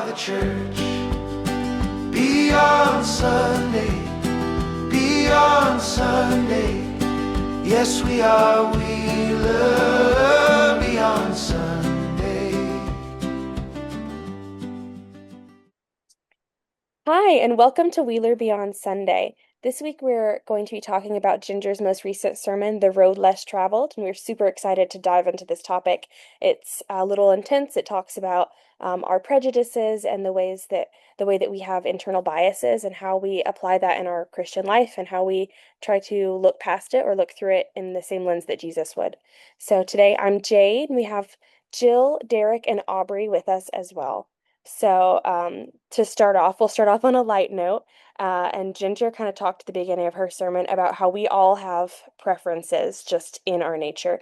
the church. Beyond Sunday, beyond Sunday. Yes, we are Wheeler Beyond Sunday. Hi, and welcome to Wheeler Beyond Sunday. This week we're going to be talking about Ginger's most recent sermon, The Road Less Traveled, and we're super excited to dive into this topic. It's a little intense. It talks about our prejudices and the way that we have internal biases and how we apply that in our Christian life and how we try to look past it or look through it in the same lens that Jesus would. So today I'm Jade, and we have Jill, Derek, and Aubrey with us as well. So, to start off, we'll start off on a light note. And Ginger kind of talked at the beginning of her sermon about how we all have preferences just in our nature.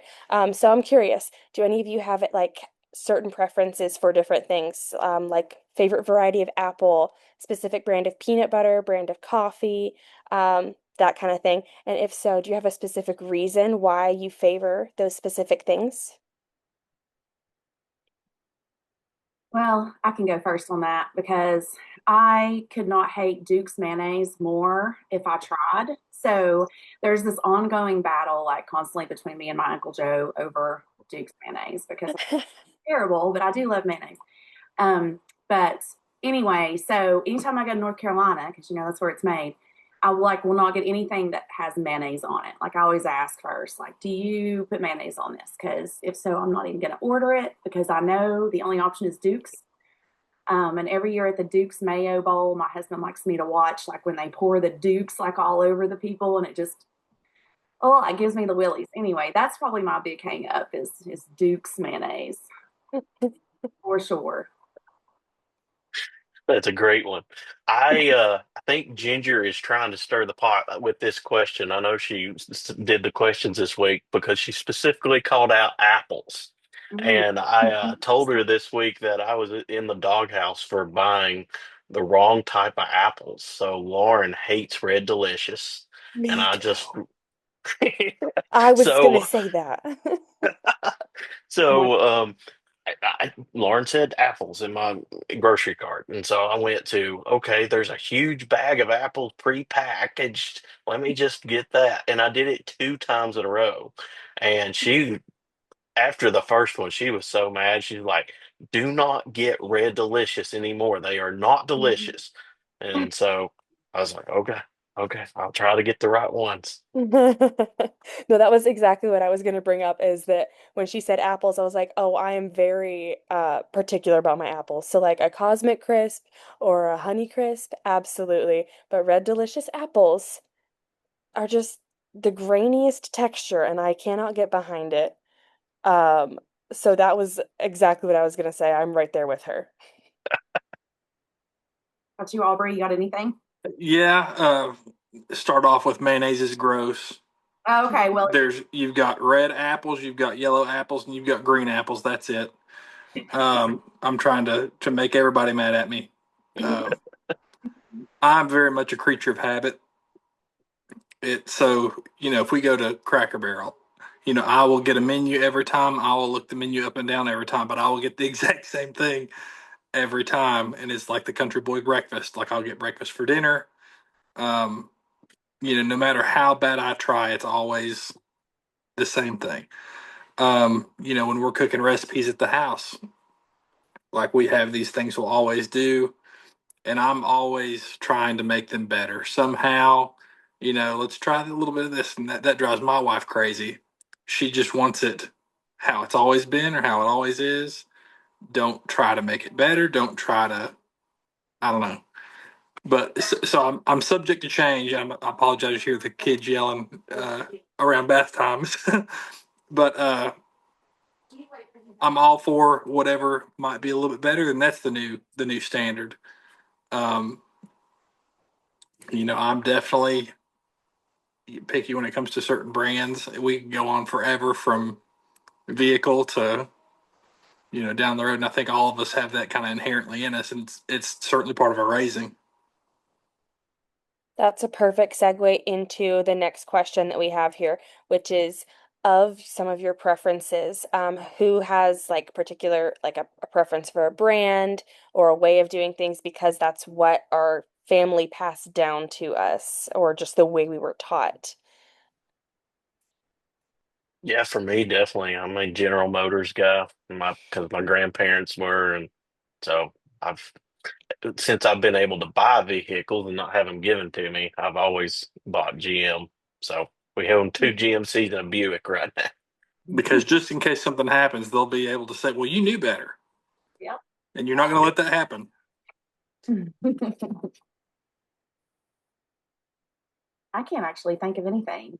So I'm curious, do any of you have like certain preferences for different things, like favorite variety of apple, specific brand of peanut butter, brand of coffee, that kind of thing? And if so, do you have a specific reason why you favor those specific things? Well, I can go first on that because I could not hate Duke's mayonnaise more if I tried. So there's this ongoing battle, like constantly between me and my Uncle Joe over Duke's mayonnaise because it's terrible, but I do love mayonnaise. But anyway, so anytime I go to North Carolina, because that's where it's made, I will not get anything that has mayonnaise on it. Like I always ask first, like, do you put mayonnaise on this? Because if so, I'm not even going to order it because I know the only option is Duke's. And every year at the Duke's Mayo Bowl, my husband likes me to watch like when they pour the Duke's like all over the people, and it gives me the willies. Anyway, that's probably my big hang up is Duke's mayonnaise for sure. That's a great one. I think Ginger is trying to stir the pot with this question. I know she did the questions this week because she specifically called out apples. Mm. And I told her this week that I was in the doghouse for buying the wrong type of apples. So Lauren hates Red Delicious, and Me I just too. I was gonna so say that. Yeah. so Lauren said apples in my grocery cart. And so I went to, okay, there's a huge bag of apples pre-packaged. Let me just get that. And I did it two times in a row. And after the first one, she was so mad. She's like, do not get Red Delicious anymore. They are not delicious. And so I was like, okay, I'll try to get the right ones. No, that was exactly what I was gonna bring up is that when she said apples, I was like, oh, I am very particular about my apples. So like a Cosmic Crisp or a Honey Crisp, absolutely. But Red Delicious apples are just the grainiest texture and I cannot get behind it. Um, so that was exactly what I was gonna say. I'm right there with her. About you, Aubrey, you got anything? Yeah, start off with mayonnaise is gross. Oh, okay, well, You've got red apples, you've got yellow apples, and you've got green apples. That's it. I'm trying to make everybody mad at me. Uh, I'm very much a creature of habit. If we go to Cracker Barrel, I will get a menu every time. I will look the menu up and down every time, but I will get the exact same thing every time, and it's like the country boy breakfast. Like I'll get breakfast for dinner. Um, no matter how bad I try, it's always the same thing. When we're cooking recipes at the house, like we have these things we'll always do, and I'm always trying to make them better somehow. Let's try a little bit of this, and that drives my wife crazy. She just wants it how it's always been or how it always is. Don't try to make it better. Don't try to, I don't know. But so I'm subject to change. I apologize to hear the kids yelling around bath times, but I'm all for whatever might be a little bit better, and that's the new standard. Um, I'm definitely picky when it comes to certain brands. We can go on forever from vehicle to down the road, and I think all of us have that kind of inherently in us, and it's certainly part of our raising. That's a perfect segue into the next question that we have here, which is of some of your preferences. Who has like particular like a preference for a brand or a way of doing things because that's what our family passed down to us or just the way we were taught? Yeah, for me, definitely. I'm a General Motors guy, because my grandparents were, and so I've since I've been able to buy vehicles and not have them given to me, I've always bought GM. So we own two GMCs and a Buick right now. Because just in case something happens, they'll be able to say, "Well, you knew better," Yep. and you're not going to let that happen. I can't actually think of anything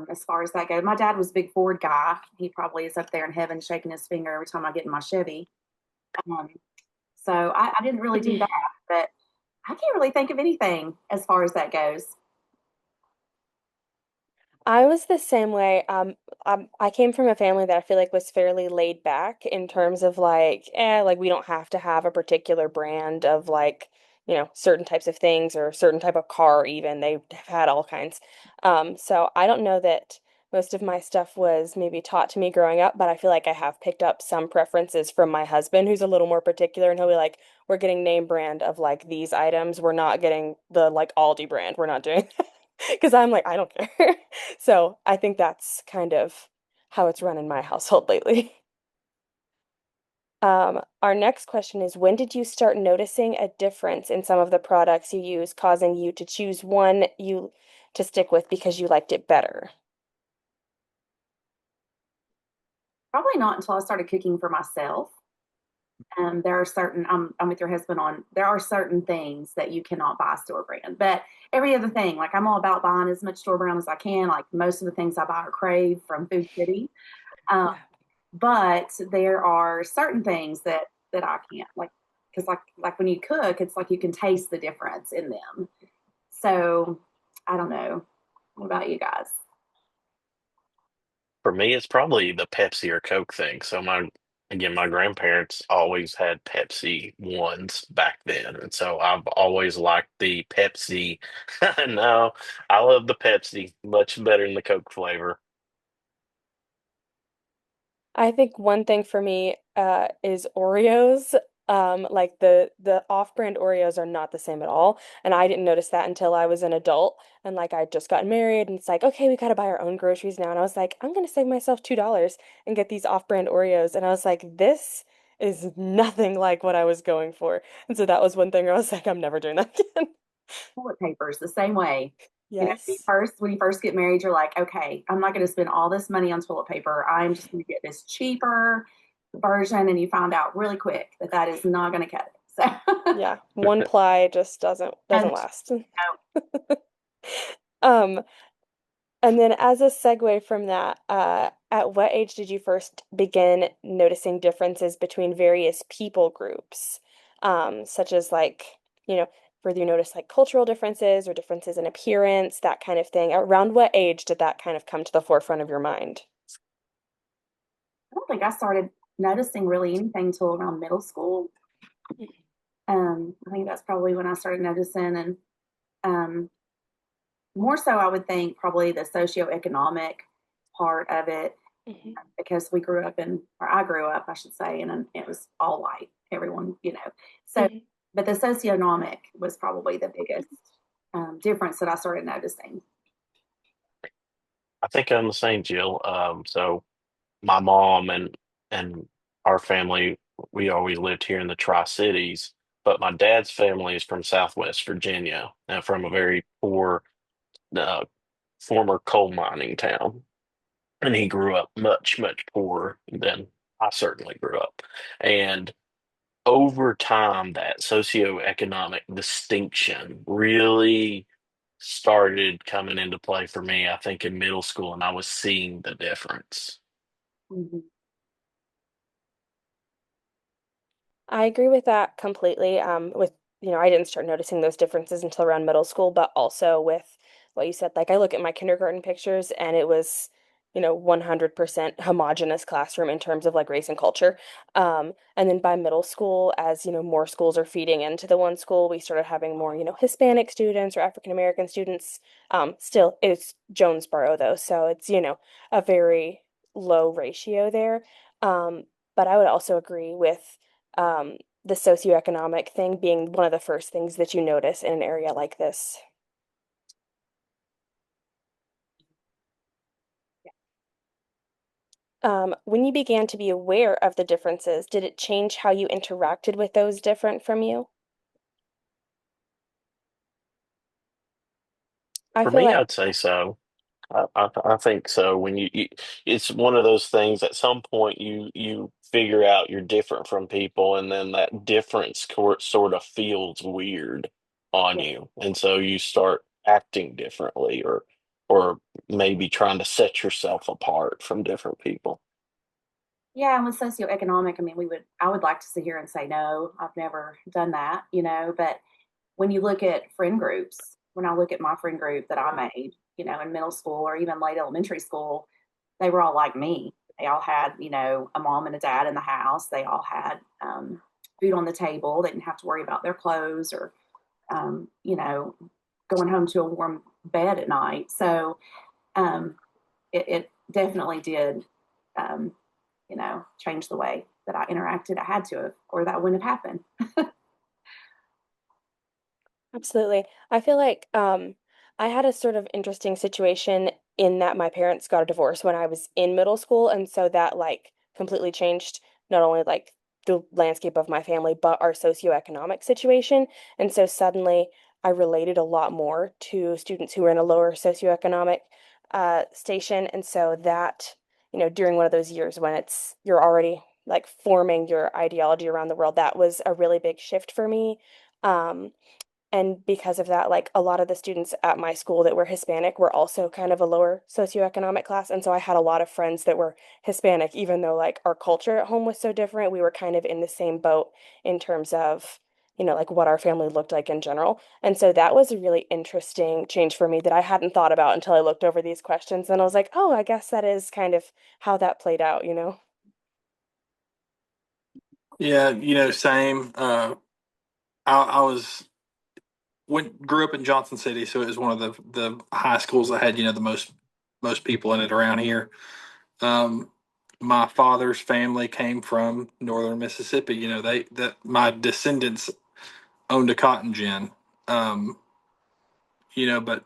as far as that goes. My dad was a big Ford guy. He probably is up there in heaven shaking his finger every time I get in my Chevy. Um, so I didn't really do that, but I can't really think of anything as far as that goes. I was the same way. I came from a family that I feel like was fairly laid back in terms of like we don't have to have a particular brand of like, certain types of things or a certain type of car even. They've had all kinds. So I don't know that most of my stuff was maybe taught to me growing up, but I feel like I have picked up some preferences from my husband, who's a little more particular, and he'll be like, we're getting name brand of like these items. We're not getting the like Aldi brand. We're not doing because I'm like, I don't care. So I think that's kind of how it's run in my household lately. Our next question is, when did you start noticing a difference in some of the products you use, causing you to choose one you to stick with because you liked it better? Probably not until I started cooking for myself. There are certain, I'm with your husband on, there are certain things that you cannot buy store brand, but every other thing, like I'm all about buying as much store brand as I can. Like most of the things I buy are Crave from Food City. Um, Yeah. but there are certain things that I can't like, because like when you cook, it's like you can taste the difference in them. So I don't know. What about you guys? For me, it's probably the Pepsi or Coke thing. So my grandparents always had Pepsi ones back then, and so I've always liked the Pepsi. No, I love the Pepsi much better than the Coke flavor. I think one thing for me is Oreos. Like the off-brand Oreos are not the same at all, and I didn't notice that until I was an adult and like I just got married and it's like, okay, we gotta buy our own groceries now. And I was like, I'm gonna save myself $2 and get these off-brand Oreos. And I was like, this is nothing like what I was going for. And so that was one thing where I was like, I'm never doing that again. Toilet paper is the same way. Yes. When you first get married, you're like, okay, I'm not going to spend all this money on toilet paper. I'm just going to get this cheaper version, and you find out really quick that that is not going to cut it. So, Yeah. One ply just doesn't and last. Um, And then, as a segue from that, at what age did you first begin noticing differences between various people groups? Such as whether you notice like cultural differences or differences in appearance, that kind of thing. Around what age did that kind of come to the forefront of your mind? I don't think I started noticing really anything until around middle school. I think that's probably when I started noticing, and um, more so, I would think probably the socioeconomic part of it Mhm. because we grew up in, or I grew up, I should say, and it was all white, everyone, So, Mhm. but the socioeconomic was probably the biggest difference that I started noticing. I think I'm the same, Jill. So my mom and our family, we always lived here in the Tri-Cities, but my dad's family is from Southwest Virginia, and from a very poor uh, former coal mining town. And he grew up much poorer than I certainly grew up. And over time, that socioeconomic distinction really started coming into play for me, I think, in middle school, and I was seeing the difference. Mhm. I agree with that completely. I didn't start noticing those differences until around middle school, but also with what you said, like I look at my kindergarten pictures and it was 100% homogenous classroom in terms of like race and culture. And then by middle school, as more schools are feeding into the one school, we started having more, Hispanic students or African American students. Still, it's Jonesboro though, so it's, a very low ratio there. Um, but I would also agree with the socioeconomic thing being one of the first things that you notice in an area like this. When you began to be aware of the differences, did it change how you interacted with those different from you? I For feel me, like, I'd say so. I think so. When it's one of those things. At some point, you figure out you're different from people, and then that difference sort of feels weird on yeah, you, and so you start acting differently, or maybe trying to set yourself apart from different people. Yeah, and with socioeconomic, I mean, I would like to sit here and say no. I've never done that, but when you look at friend groups, when I look at my friend group that I made, in middle school or even late elementary school, they were all like me. They all had, a mom and a dad in the house. They all had food on the table. They didn't have to worry about their clothes or, going home to a warm bed at night. So um, it definitely did, um, change the way that I interacted. I had to have, or that wouldn't have happened. absolutely. I feel like I had a sort of interesting situation in that my parents got a divorce when I was in middle school, and so that like completely changed not only like the landscape of my family, but our socioeconomic situation. And so suddenly I related a lot more to students who were in a lower socioeconomic station. And so that, during one of those years when you're already like forming your ideology around the world, that was a really big shift for me. Um, and because of that, like a lot of the students at my school that were Hispanic were also kind of a lower socioeconomic class. And so I had a lot of friends that were Hispanic, even though like our culture at home was so different. We were kind of in the same boat in terms of, like what our family looked like in general. And so that was a really interesting change for me that I hadn't thought about until I looked over these questions. And I was like, oh, I guess that is kind of how that played out. Yeah, same. I was grew up in Johnson City, so it was one of the high schools that had the most people in it around here. Um, my father's family came from northern Mississippi. They that my descendants owned a cotton gin. Um, but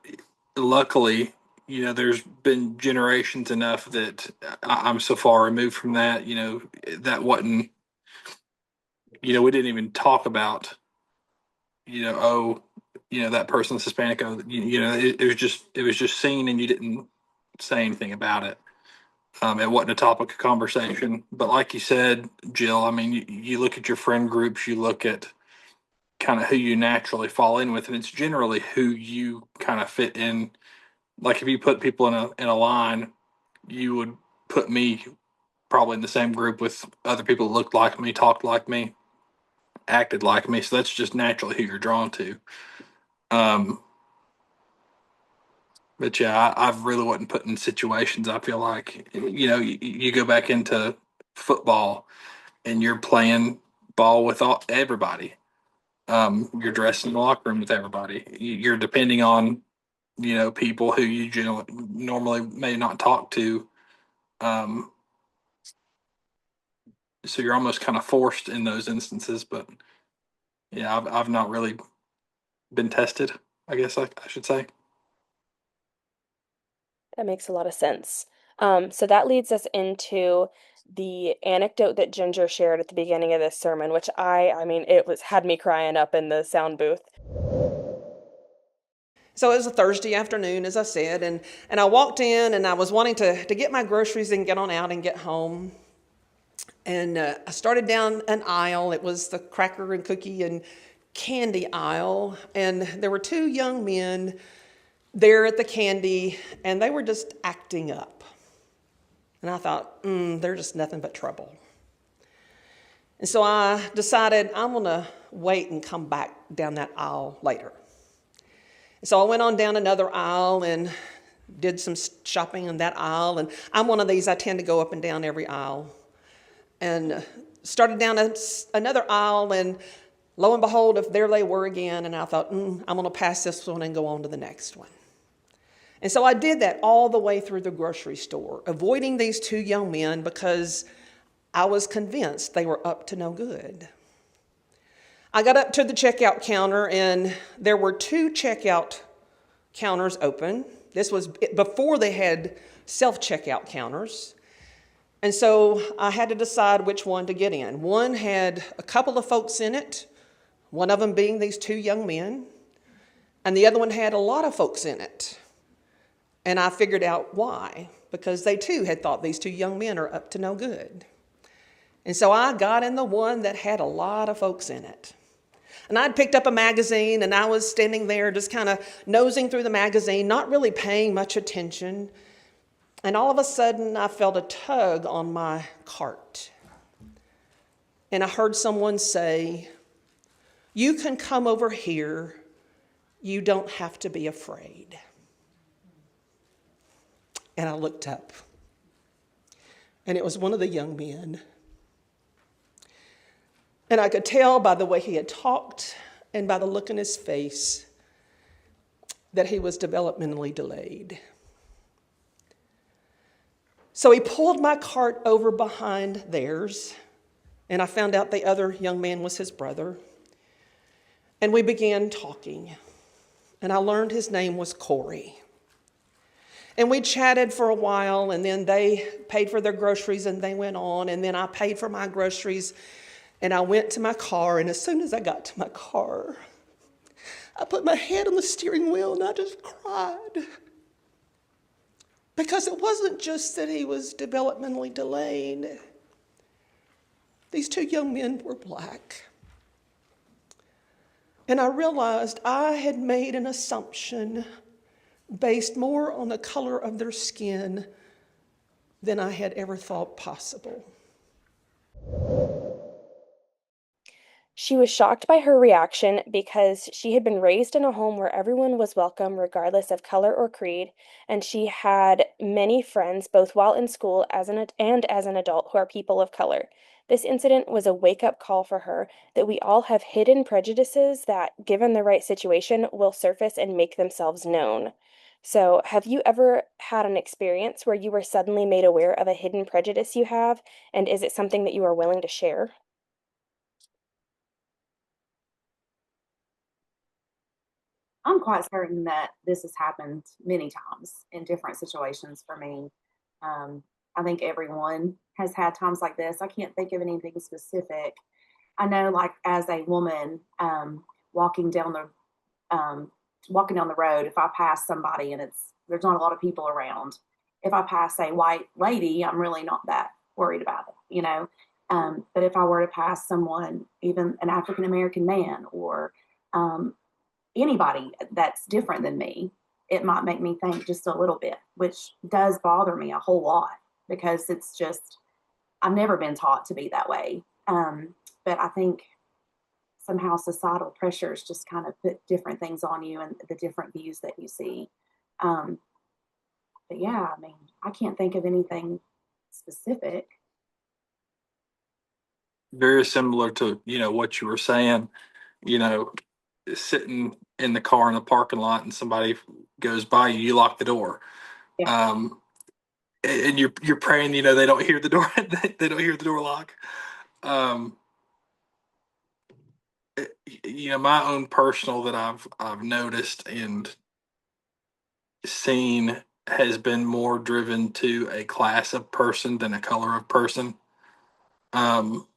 luckily, there's been generations enough that I'm so far removed from that. That wasn't. We didn't even talk about. Oh, that person's Hispanic. Oh, it was just seen, and you didn't say anything about it. It wasn't a topic of conversation. But like you said, Jill, I mean, you look at your friend groups, you look at kind of who you naturally fall in with, and it's generally who you kind of fit in. Like if you put people in a line, you would put me probably in the same group with other people that looked like me, talked like me, acted like me. So that's just naturally who you're drawn to. Um, but yeah, I've really wasn't put in situations. I feel like you go back into football and you're playing ball with everybody. You're dressed in the locker room with everybody. You're depending on people who you normally may not talk to. Um, so you're almost kind of forced in those instances. But yeah, I've not really been tested. I guess I should say. That makes a lot of sense. So that leads us into the anecdote that Ginger shared at the beginning of this sermon, which I mean, it was had me crying up in the sound booth. So it was a Thursday afternoon, as I said, and I walked in and I was wanting to get my groceries and get on out and get home. And I started down an aisle. It was the cracker and cookie and candy aisle. And there were two young men there at the candy, and they were just acting up. And I thought, they're just nothing but trouble. And so I decided I'm going to wait and come back down that aisle later. So I went on down another aisle, and did some shopping in that aisle. And I'm one of these, I tend to go up and down every aisle. And started down another aisle, and lo and behold, there they were again. And I thought, I'm going to pass this one and go on to the next one. And so I did that all the way through the grocery store, avoiding these two young men because I was convinced they were up to no good. I got up to the checkout counter, and there were two checkout counters open. This was before they had self-checkout counters. And so I had to decide which one to get in. One had a couple of folks in it, one of them being these two young men, and the other one had a lot of folks in it. And I figured out why, because they too had thought these two young men are up to no good. And so I got in the one that had a lot of folks in it. And I'd picked up a magazine, and I was standing there just kind of nosing through the magazine, not really paying much attention. And all of a sudden, I felt a tug on my cart. And I heard someone say, "You can come over here. You don't have to be afraid." And I looked up, and it was one of the young men. And I could tell by the way he had talked and by the look in his face that he was developmentally delayed. So he pulled my cart over behind theirs, and I found out the other young man was his brother. And we began talking, and I learned his name was Corey. And we chatted for a while, and then they paid for their groceries and they went on, and then I paid for my groceries, and I went to my car. And as soon as I got to my car, I put my head on the steering wheel and I just cried. Because it wasn't just that he was developmentally delayed. These two young men were black. And I realized I had made an assumption based more on the color of their skin than I had ever thought possible. She was shocked by her reaction because she had been raised in a home where everyone was welcome regardless of color or creed, and she had many friends both while in school and as an adult who are people of color. This incident was a wake-up call for her that we all have hidden prejudices that, given the right situation, will surface and make themselves known. So, have you ever had an experience where you were suddenly made aware of a hidden prejudice you have, and is it something that you are willing to share? I'm quite certain that this has happened many times in different situations for me. I think everyone has had times like this. I can't think of anything specific. I know, like as a woman, walking down the walking down the road, if I pass somebody and there's not a lot of people around, if I pass a white lady, I'm really not that worried about it. But if I were to pass someone, even an African American man or anybody that's different than me, it might make me think just a little bit, which does bother me a whole lot because it's just, I've never been taught to be that way. But I think somehow societal pressures just kind of put different things on you and the different views that you see. But yeah, I mean, I can't think of anything specific. Very similar to, what you were saying, you know, sitting in the car in the parking lot and somebody goes by you, you lock the door. Yeah. And you're praying, they don't hear the door, they don't hear the door lock. Um, my own personal that I've noticed and seen has been more driven to a class of person than a color of person. Um,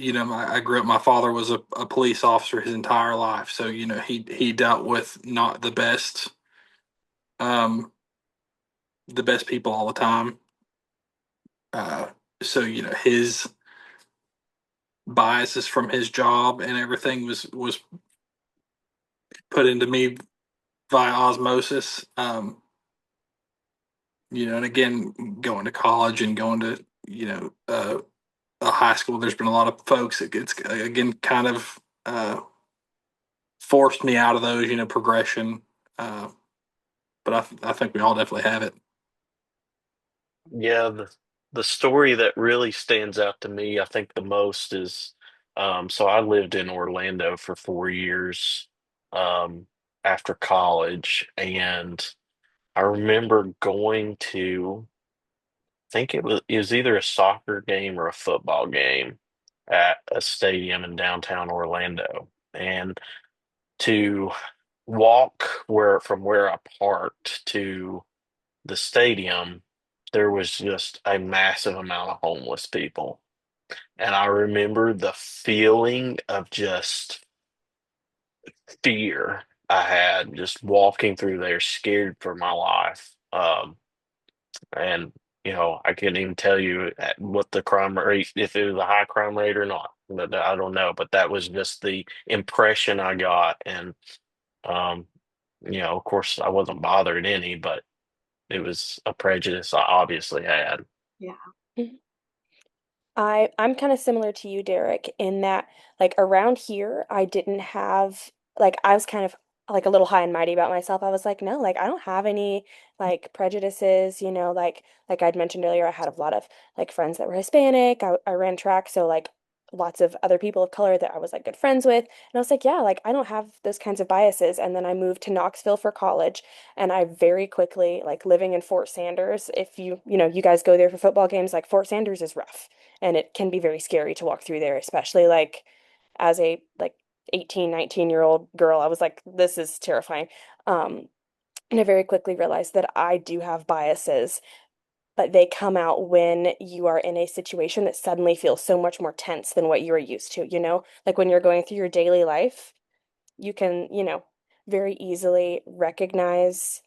I grew up. My father was a police officer his entire life, so he dealt with not um, the best people all the time. So his biases from his job and everything was put into me via osmosis. And again, going to college and going to a high school, there's been a lot of folks that it's again kind of forced me out of those, progression. but I think we all definitely have it. Yeah, the story that really stands out to me, I think the most is so I lived in Orlando for 4 years um, after college, and I remember going to, I think it was either a soccer game or a football game at a stadium in downtown Orlando, and to walk where I parked to the stadium, there was just a massive amount of homeless people. And I remember the feeling of just fear I had just walking through there, scared for my life. And, I couldn't even tell you what the crime rate, if it was a high crime rate or not. But I don't know. But that was just the impression I got. And, um, of course, I wasn't bothered any, but it was a prejudice I obviously had. Yeah. Mhm. I'm kind of similar to you, Derek, in that like around here, I didn't have like I was kind of like a little high and mighty about myself. I was like, no, like I don't have any like prejudices, like I'd mentioned earlier, I had a lot of like friends that were Hispanic. I ran track, so like lots of other people of color that I was like good friends with. And I was like, yeah, like I don't have those kinds of biases. And then I moved to Knoxville for college, and I very quickly like living in Fort Sanders, if you guys go there for football games, like Fort Sanders is rough and it can be very scary to walk through there, especially like as a like 18, 19-year-old girl. I was like, this is terrifying. Um, and I very quickly realized that I do have biases, but they come out when you are in a situation that suddenly feels so much more tense than what you are used to, Like when you're going through your daily life, you can, very easily recognize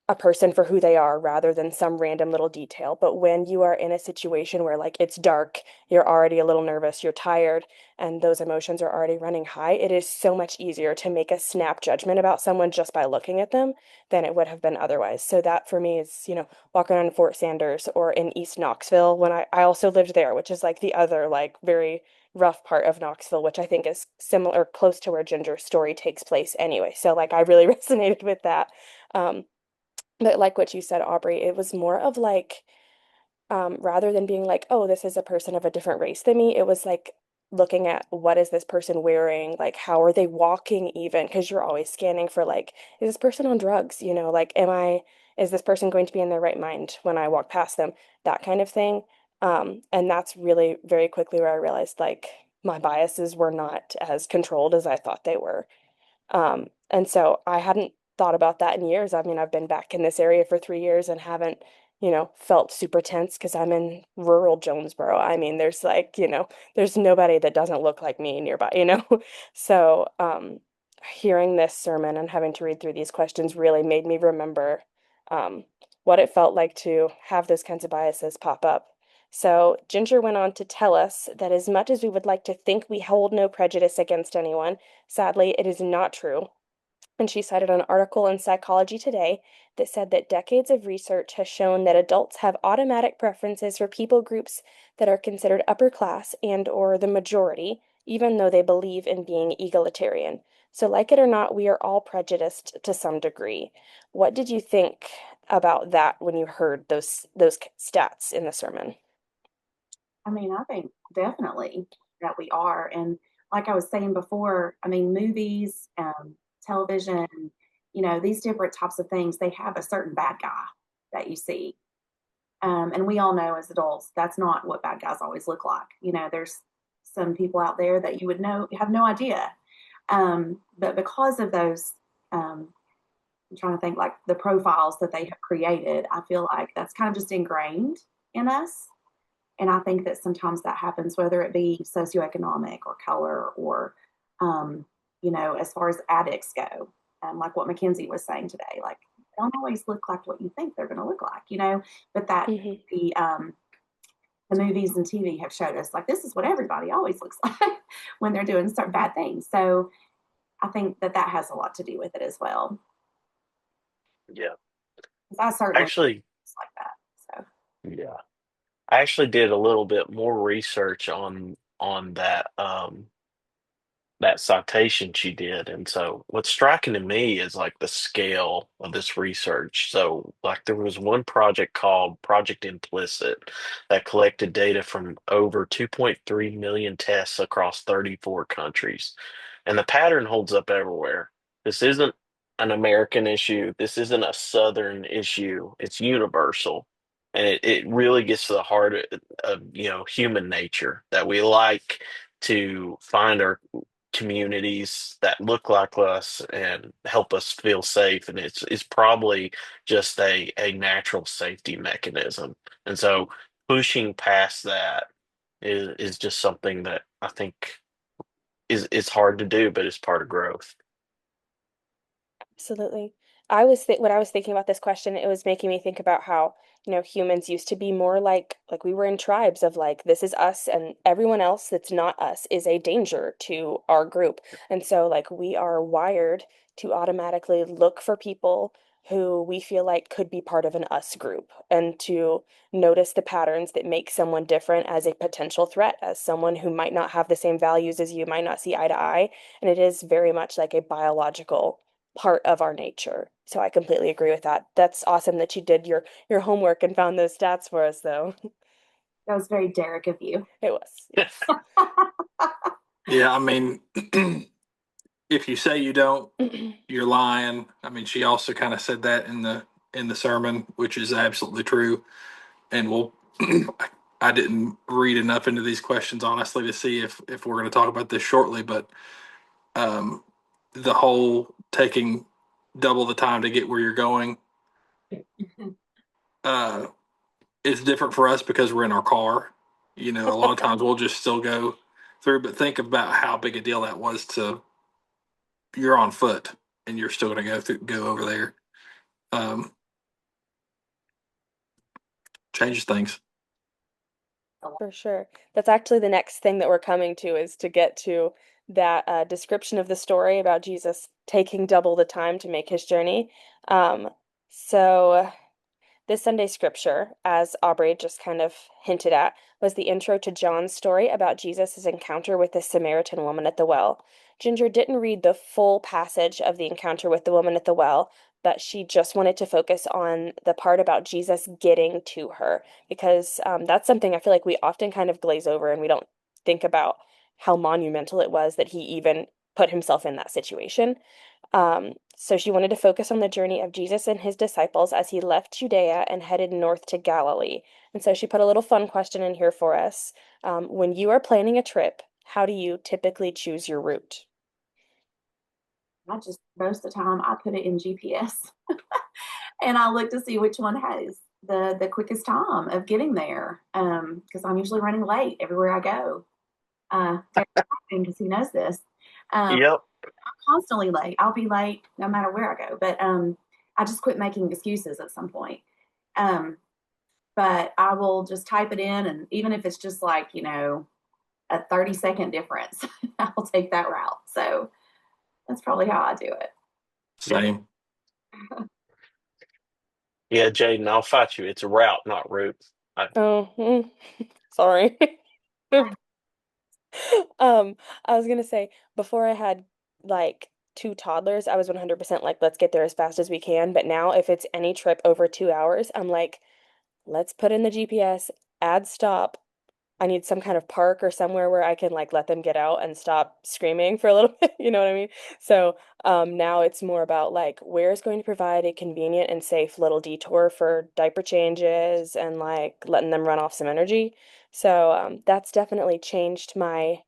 a person for who they are rather than some random little detail. But when you are in a situation where like it's dark, you're already a little nervous, you're tired, and those emotions are already running high, it is so much easier to make a snap judgment about someone just by looking at them than it would have been otherwise. So that for me is, walking around in Fort Sanders or in East Knoxville when I also lived there, which is like the other like very rough part of Knoxville, which I think is similar, close to where Ginger's story takes place anyway. So like I really resonated with that. Um, but like what you said, Aubrey, it was more of like rather than being like, oh, this is a person of a different race than me, it was like looking at what is this person wearing, like how are they walking even, because you're always scanning for like, is this person on drugs? Like is this person going to be in their right mind when I walk past them? That kind of thing. And that's really very quickly where I realized like my biases were not as controlled as I thought they were. And so I hadn't thought about that in years. I mean, I've been back in this area for 3 years and haven't, felt super tense because I'm in rural Jonesboro. I mean, there's like, there's nobody that doesn't look like me nearby. So, hearing this sermon and having to read through these questions really made me remember, um, what it felt like to have those kinds of biases pop up. So, Ginger went on to tell us that as much as we would like to think we hold no prejudice against anyone, sadly, it is not true. And she cited an article in Psychology Today that said that decades of research has shown that adults have automatic preferences for people groups that are considered upper class and or the majority, even though they believe in being egalitarian. So like it or not, we are all prejudiced to some degree. What did you think about that when you heard those stats in the sermon? I mean, I think definitely that we are. And like I was saying before, I mean, movies, television, these different types of things, they have a certain bad guy that you see. And we all know as adults, that's not what bad guys always look like. There's some people out there that you would know, have no idea. But because of those, I'm trying to think like the profiles that they have created, I feel like that's kind of just ingrained in us. And I think that sometimes that happens, whether it be socioeconomic or color or, um, as far as addicts go, like what Mackenzie was saying today, like they don't always look like what you think they're going to look like, but that Hmm. the movies and TV have showed us like this is what everybody always looks like when they're doing certain bad things. So I think that that has a lot to do with it as well. Yeah. 'Cause I certainly Actually, was like that. So yeah. I actually did a little bit more research on that. that citation she did. And so what's striking to me is like the scale of this research. So like there was one project called Project Implicit that collected data from over 2.3 million tests across 34 countries. And the pattern holds up everywhere. This isn't an American issue. This isn't a Southern issue. It's universal. And it really gets to the heart of, human nature that we like to find our communities that look like us and help us feel safe. And it's probably just a natural safety mechanism. And so pushing past that is just something that I think is hard to do, but it's part of growth. Absolutely. When I was thinking about this question, it was making me think about how, humans used to be more like we were in tribes of like this is us and everyone else that's not us is a danger to our group. And so like we are wired to automatically look for people who we feel like could be part of an us group and to notice the patterns that make someone different as a potential threat, as someone who might not have the same values as you, might not see eye to eye. And it is very much like a biological part of our nature. So I completely agree with that. That's awesome that you did your homework and found those stats for us though. That was very Derek of you. It was. Yes. Yeah, I mean, if you say you don't, you're lying. I mean, she also kind of said that in the sermon, which is absolutely true. And we'll I didn't read enough into these questions honestly to see if we're going to talk about this shortly, but um, the whole taking double the time to get where you're going uh, is different for us because we're in our car. You know, a lot of times we'll just still go through, but think about how big a deal that was to you're on foot and you're still going to go over there. Um, Changes things. For sure. That's actually the next thing that we're coming to is to get to that description of the story about Jesus taking double the time to make his journey. Um, so This Sunday scripture, as Aubrey just kind of hinted at, was the intro to John's story about Jesus' encounter with the Samaritan woman at the well. Ginger didn't read the full passage of the encounter with the woman at the well, but she just wanted to focus on the part about Jesus getting to her, because that's something I feel like we often kind of glaze over and we don't think about how monumental it was that he even put himself in that situation. So she wanted to focus on the journey of Jesus and his disciples as he left Judea and headed north to Galilee. And so she put a little fun question in here for us. When you are planning a trip, how do you typically choose your route? I just most of the time I put it in GPS and I look to see which one has the quickest time of getting there. Because I'm usually running late everywhere I go. Because he knows this. Um, Yep. Constantly late. I'll be late no matter where I go. But I just quit making excuses at some point. Um, but I will just type it in, and even if it's just like a 30-second difference, I'll take that route. So that's probably how I do it. Same. Yeah, Jaden, I'll fight you. It's a route, not route. Oh, sorry. I was gonna say before I had like two toddlers, I was 100% like, let's get there as fast as we can. But now, if it's any trip over 2 hours, I'm like, let's put in the GPS, add stop. I need some kind of park or somewhere where I can like let them get out and stop screaming for a little bit, you know what I mean? So now it's more about like where is going to provide a convenient and safe little detour for diaper changes and like letting them run off some energy. So that's definitely changed my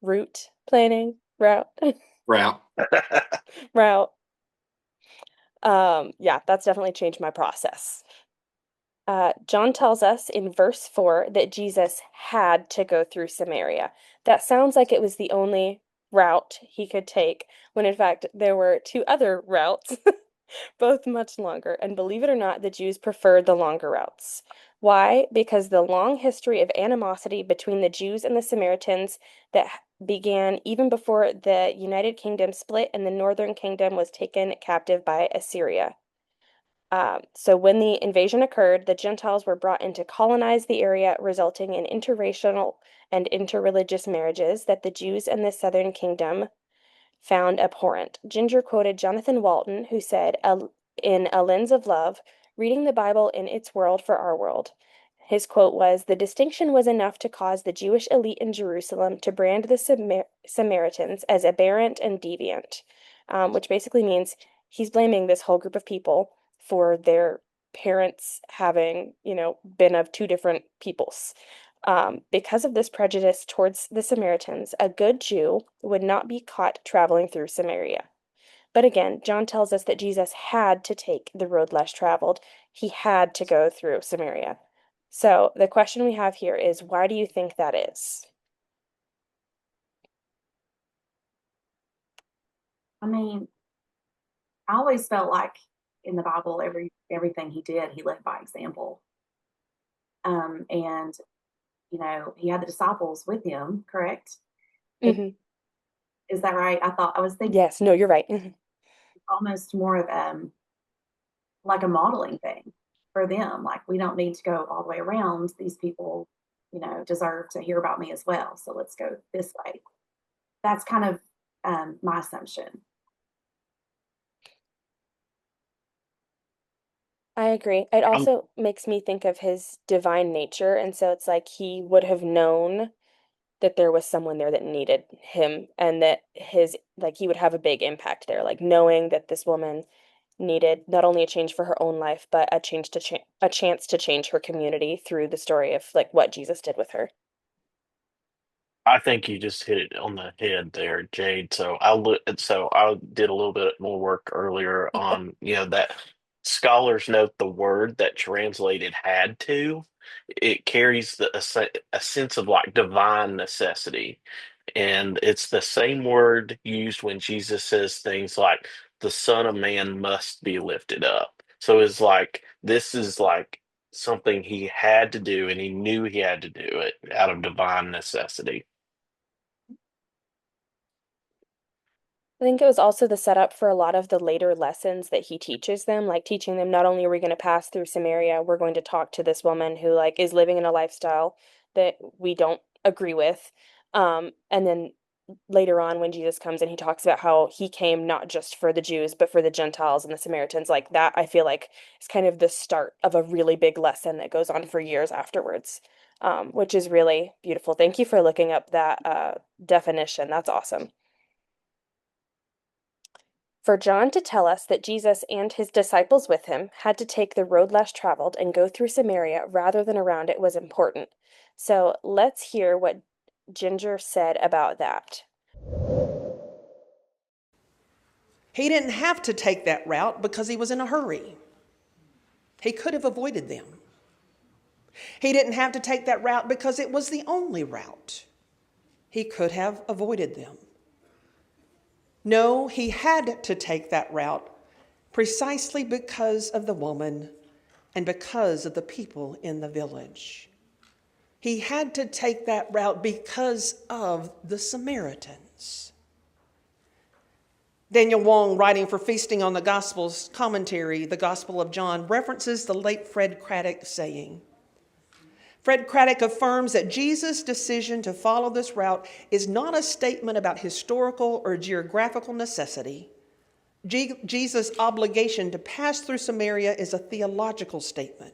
route planning Route. route. Yeah, that's definitely changed my process. John tells us in verse 4 that Jesus had to go through Samaria. That sounds like it was the only route he could take, when in fact there were two other routes, both much longer. And believe it or not, the Jews preferred the longer routes. Why? Because the long history of animosity between the Jews and the Samaritans that began even before the United Kingdom split and the Northern Kingdom was taken captive by Assyria. So when the invasion occurred, the Gentiles were brought in to colonize the area, resulting in interracial and interreligious marriages that the Jews in the Southern Kingdom found abhorrent. Ginger quoted Jonathan Walton, who said, in A Lens of Love, reading the Bible in its world for our world. His quote was, "The distinction was enough to cause the Jewish elite in Jerusalem to brand the Samaritans as aberrant and deviant," which basically means he's blaming this whole group of people for their parents having, been of two different peoples. Because of this prejudice towards the Samaritans, a good Jew would not be caught traveling through Samaria. But again, John tells us that Jesus had to take the road less traveled. He had to go through Samaria. So the question we have here is, why do you think that is? I mean, I always felt like in the Bible, everything he did, he led by example. And he had the disciples with him, correct? Hmm. Is that right? I was thinking Yes, no, you're right. almost more of like a modeling thing for them. Like, we don't need to go all the way around. These people, deserve to hear about me as well. So let's go this way. That's kind of my assumption. I agree. It I'm, also makes me think of his divine nature, and so it's like he would have known that there was someone there that needed him and that he would have a big impact there, like knowing that this woman needed not only a change for her own life, but a chance to change her community through the story of like what Jesus did with her. I think you just hit it on the head there, Jade. So I did a little bit more work earlier on, that scholars note the word that translated had to. It carries a sense of like divine necessity. And it's the same word used when Jesus says things like, the Son of Man must be lifted up. So it's like, this is like something he had to do, and he knew he had to do it out of divine necessity. I think it was also the setup for a lot of the later lessons that he teaches them, like teaching them not only are we going to pass through Samaria, we're going to talk to this woman who like is living in a lifestyle that we don't agree with. And then later on when Jesus comes and he talks about how he came not just for the Jews, but for the Gentiles and the Samaritans, like that I feel like is kind of the start of a really big lesson that goes on for years afterwards. Which is really beautiful. Thank you for looking up that definition. That's awesome. For John to tell us that Jesus and his disciples with him had to take the road less traveled and go through Samaria rather than around it was important. So let's hear what Ginger said about that. He didn't have to take that route because he was in a hurry. He could have avoided them. He didn't have to take that route because it was the only route. He could have avoided them. No, he had to take that route precisely because of the woman and because of the people in the village. He had to take that route because of the Samaritans. Daniel Wong, writing for Feasting on the Gospels commentary, The Gospel of John, references the late Fred Craddock saying, Fred Craddock affirms that Jesus' decision to follow this route is not a statement about historical or geographical necessity. Jesus' obligation to pass through Samaria is a theological statement,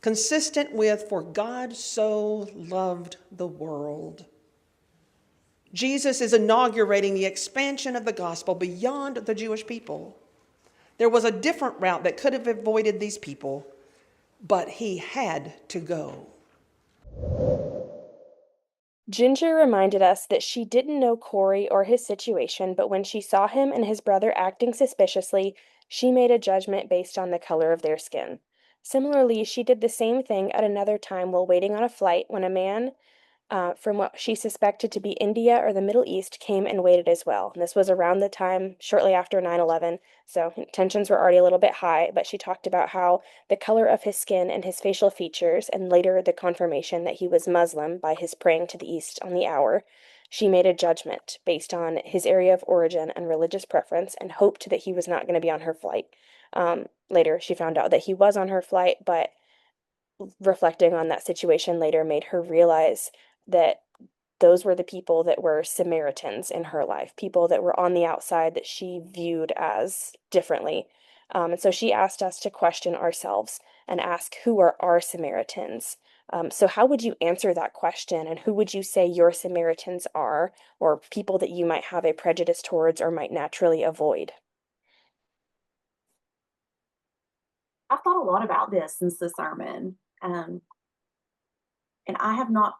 consistent with, for God so loved the world. Jesus is inaugurating the expansion of the gospel beyond the Jewish people. There was a different route that could have avoided these people, but he had to go. Ginger reminded us that she didn't know Corey or his situation, but when she saw him and his brother acting suspiciously, she made a judgment based on the color of their skin. Similarly, she did the same thing at another time while waiting on a flight when a man from what she suspected to be India or the Middle East came and waited as well. And this was around the time shortly after 9/11, so tensions were already a little bit high, but she talked about how the color of his skin and his facial features, and later the confirmation that he was Muslim by his praying to the east on the hour, She made a judgment based on his area of origin and religious preference and hoped that he was not going to be on her flight. Later, she found out that he was on her flight, but reflecting on that situation later made her realize that those were the people that were Samaritans in her life, people that were on the outside that she viewed as differently. And so she asked us to question ourselves and ask, who are our Samaritans? So, how would you answer that question? And who would you say your Samaritans are, or people that you might have a prejudice towards or might naturally avoid? I've thought a lot about this since the sermon. And I have not,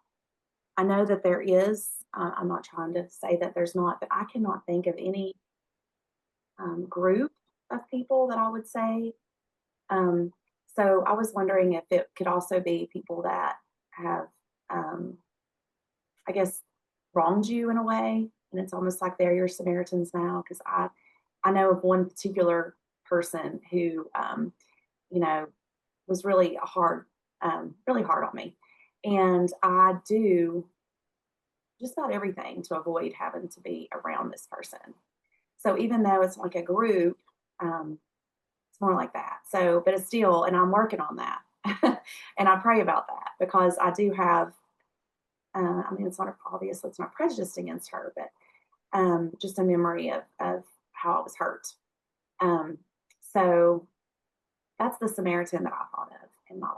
I know that there is, I'm not trying to say that there's not, but I cannot think of any group of people that I would say. Um, so I was wondering if it could also be people that have, um, I guess, wronged you in a way, and it's almost like they're your Samaritans now. Because I know of one particular person who, you know, was really hard on me, and I do just about everything to avoid having to be around this person. So even though it's like a group, um, it's more like that. So, but it's still, and I'm working on that. And I pray about that because I do have, I mean, it's not obviously it's not prejudiced against her, but just a memory of how I was hurt. Um, so that's the Samaritan that I thought of in my life.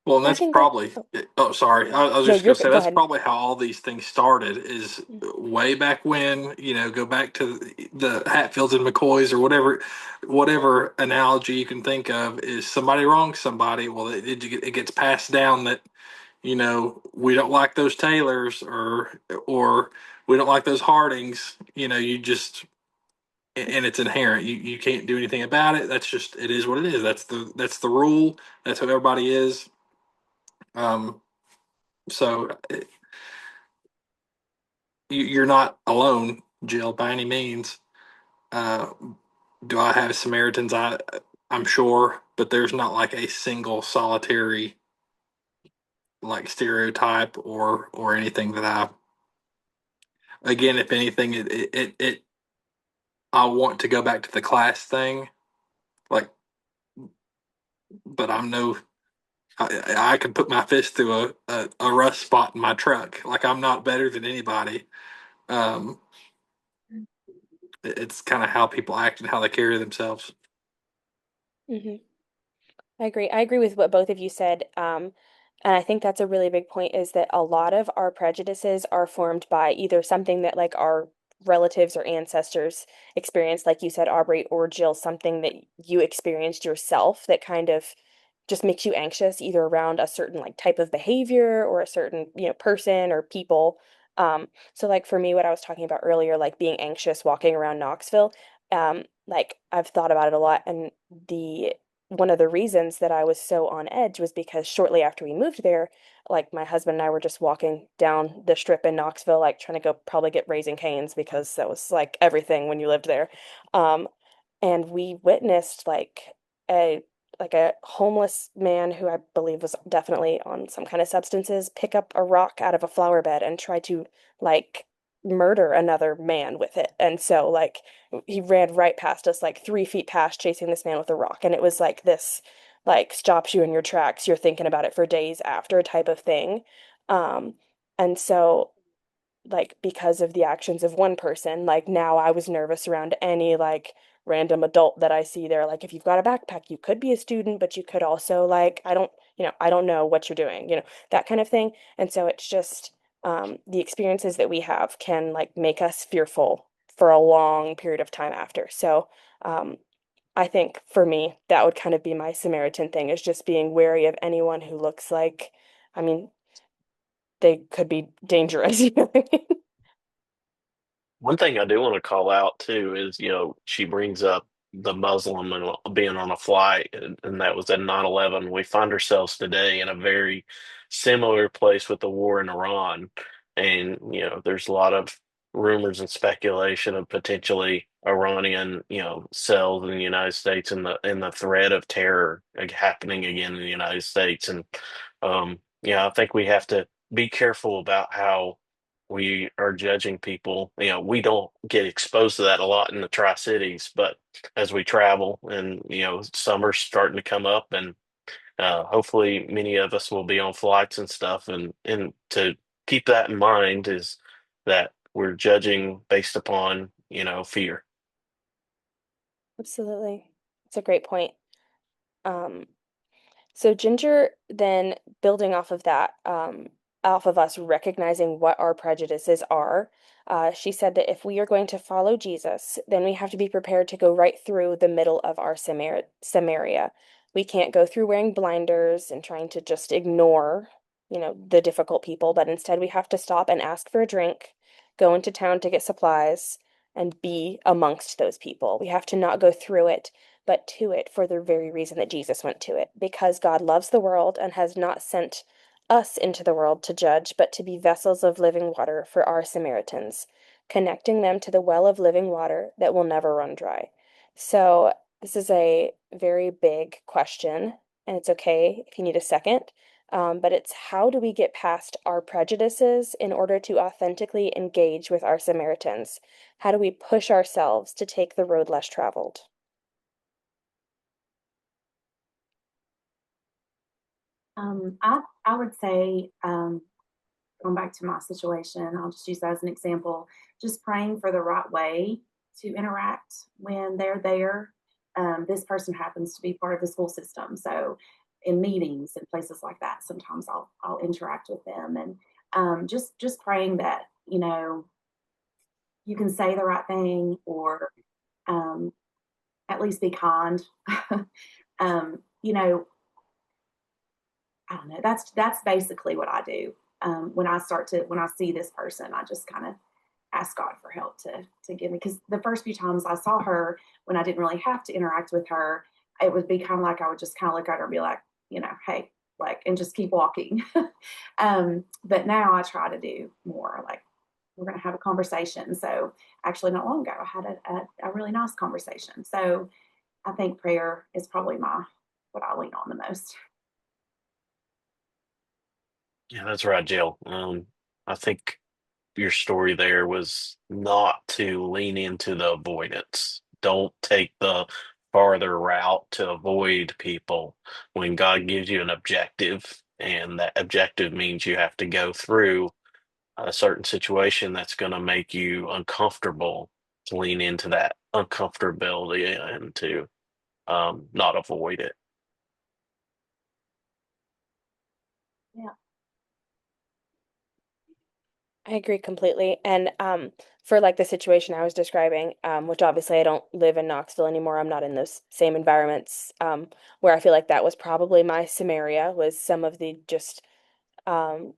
Well, and I that's think that, probably, oh, sorry. I was no, just going you're to say go that's ahead. probably how all these things started is Mm. way back when, go back to the Hatfields and McCoys or whatever analogy you can think of is somebody wrongs somebody. Well, it gets passed down that, we don't like those Taylors or we don't like those Hardings, you just, and it's inherent. You can't do anything about it. That's just, it is what it is. That's the rule. That's who everybody is. Um, so you're not alone, Jill, by any means. Uh, do I have Samaritans? I'm sure, but there's not like a single solitary like stereotype or anything that I. Again, if anything, it I want to go back to the class thing, like, but I'm no. I can put my fist through a rust spot in my truck. Like I'm not better than anybody. Um, it's kind of how people act and how they carry themselves. Hmm. I agree. I agree with what both of you said. And I think that's a really big point is that a lot of our prejudices are formed by either something that like our relatives or ancestors experienced, like you said, Aubrey or Jill, something that you experienced yourself that kind of just makes you anxious either around a certain like type of behavior or a certain, person or people. So like for me, what I was talking about earlier, like being anxious walking around Knoxville, like I've thought about it a lot and the one of the reasons that I was so on edge was because shortly after we moved there, like my husband and I were just walking down the strip in Knoxville, like trying to go probably get Raising Cane's because that was like everything when you lived there. Um, and we witnessed a a homeless man who I believe was definitely on some kind of substances pick up a rock out of a flower bed and try to like murder another man with it. And so like he ran right past us, like 3 feet past, chasing this man with a rock. And it was like this, like stops you in your tracks. You're thinking about it for days after type of thing. Um, and so like because of the actions of one person, like now I was nervous around any like random adult that I see there. Like if you've got a backpack, you could be a student, but you could also like, I don't know what you're doing, that kind of thing. And so it's just the experiences that we have can like make us fearful for a long period of time after. So um, I think for me, that would kind of be my Samaritan thing is just being wary of anyone who looks like, I mean, they could be dangerous. You know what I mean? One thing I do want to call out too is, she brings up the Muslim and being on a flight, and that was at 9/11. We find ourselves today in a very similar place with the war in Iran. And, there's a lot of rumors and speculation of potentially Iranian, cells in the United States and the threat of terror like, happening again in the United States. And, I think we have to be careful about how we are judging people. We don't get exposed to that a lot in the Tri-Cities, but as we travel and, summer's starting to come up, and hopefully many of us will be on flights and stuff, and to keep that in mind is that we're judging based upon, fear. Absolutely. It's a great point. Um, So Ginger then building off of that, off of us recognizing what our prejudices are, she said that if we are going to follow Jesus, then we have to be prepared to go right through the middle of our Samaria. We can't go through wearing blinders and trying to just ignore, the difficult people, but instead we have to stop and ask for a drink, go into town to get supplies, and be amongst those people. We have to not go through it but to it for the very reason that Jesus went to it, because God loves the world and has not sent us into the world to judge, but to be vessels of living water for our Samaritans, connecting them to the well of living water that will never run dry. So, this is a very big question, and it's okay if you need a second. But it's how do we get past our prejudices in order to authentically engage with our Samaritans? How do we push ourselves to take the road less traveled? I would say, going back to my situation, I'll just use that as an example, just praying for the right way to interact when they're there. This person happens to be part of the school system, so in meetings and places like that, sometimes I'll interact with them, and just praying that you can say the right thing, or um, at least be kind. You know, I don't know. That's basically what I do. When I see this person, I just kind of ask God for help to give me, because the first few times I saw her, when I didn't really have to interact with her, it would be kind of like I would just kind of look at her and be like, hey, like, and just keep walking. But now I try to do more. Like, we're going to have a conversation. So actually, not long ago, I had a really nice conversation. So I think prayer is probably my what I lean on the most. Yeah, that's right, Jill. I think your story there was not to lean into the avoidance. Don't take the farther route to avoid people when God gives you an objective, and that objective means you have to go through a certain situation that's going to make you uncomfortable, to lean into that uncomfortability and to not avoid it. Yeah. I agree completely. And for like the situation I was describing, which obviously I don't live in Knoxville anymore, I'm not in those same environments, where I feel like that was probably my Samaria, was some of the just um,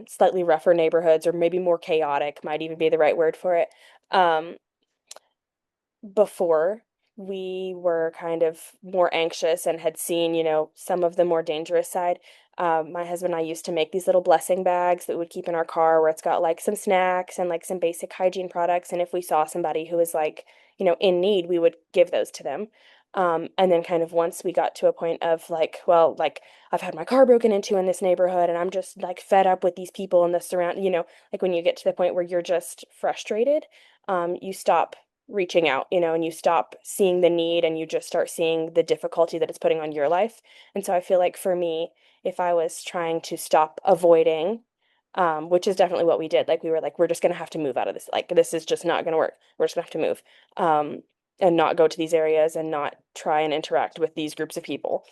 slightly rougher neighborhoods, or maybe more chaotic, might even be the right word for it. Um, Before we were kind of more anxious and had seen, some of the more dangerous side. My husband and I used to make these little blessing bags that we would keep in our car, where it's got like some snacks and like some basic hygiene products. And if we saw somebody who was like, in need, we would give those to them. And then kind of once we got to a point of like, well, like I've had my car broken into in this neighborhood and I'm just like fed up with these people in the surround, like when you get to the point where you're just frustrated, you stop reaching out, and you stop seeing the need and you just start seeing the difficulty that it's putting on your life. And so I feel like for me, if I was trying to stop avoiding, which is definitely what we did, like we were like, we're just gonna have to move out of this. Like this is just not gonna work. We're just gonna have to move. And not go to these areas and not try and interact with these groups of people.